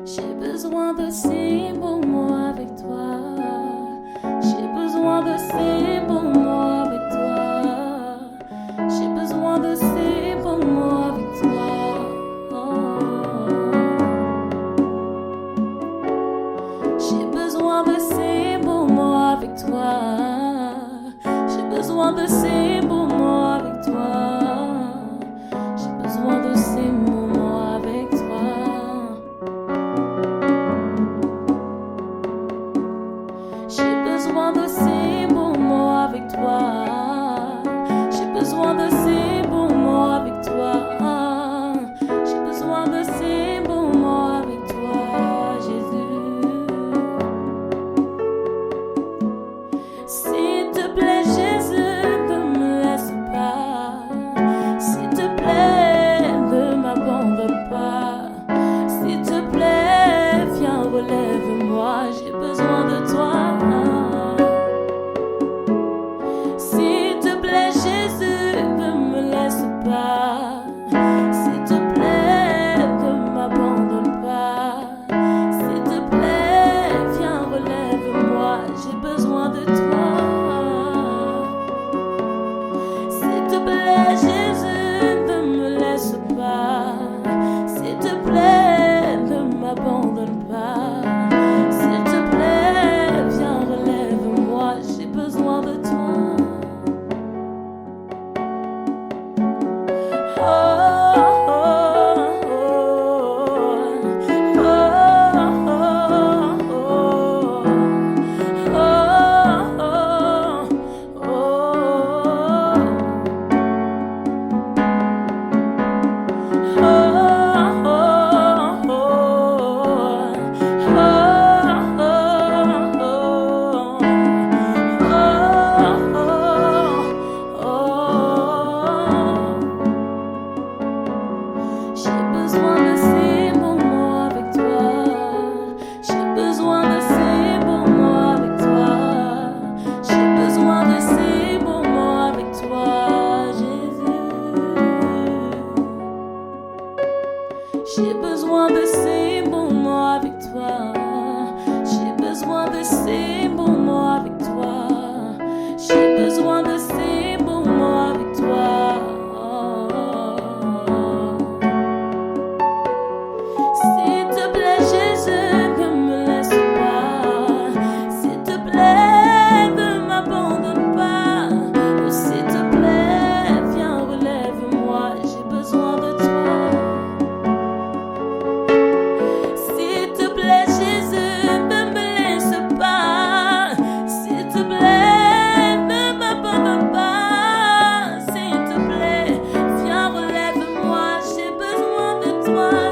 J'ai besoin de ces moments avec toi. J'ai besoin de ces moments avec toi. J'ai besoin de ces moments avec toi. J'ai besoin de ces moments avec toi. J'ai besoin de ces moments avec toi. J'ai besoin de ces moments avec toi. J'ai besoin de ces moments avec toi. J'ai besoin de ces moments avec toi. J'ai besoin de ces moments avec toi, Jésus. S'il te plaît, Jésus, ne me laisse pas. S'il te plaît, ne m'abandonne pas. S'il te plaît, viens, relève-moi. J'ai besoin de toi. S'il te plaît, Jésus, ne me laisse pas. S'il te plaît, ne m'abandonne pas. S'il te plaît, viens, relève-moi. J'ai besoin de toi. S'il te plaît, Jésus, ne me laisse pas. S'il te plaît, ne m'abandonne pas. S'il te plaît, viens, relève-moi. J'ai besoin de toi. J'ai besoin de ces moments avec toi. J'ai besoin de ces moments avec toi. J'ai besoin de ces moments avec toi, Jésus. J'ai besoin de ces moments avec toi. J'ai besoin de ces moments avec toi. J'ai besoin de ces moments avec toi. S'il te plaît, Jésus, ne me laisse pas. S'il te plaît, ne m'abandonne pas. Oh, s'il te plaît, viens, relève-moi. J'ai besoin de toi. S'il te plaît, Jésus, ne me laisse pas. S'il te plaît, ne m'abandonne pas. S'il te plaît, viens, relève-moi. J'ai besoin de toi.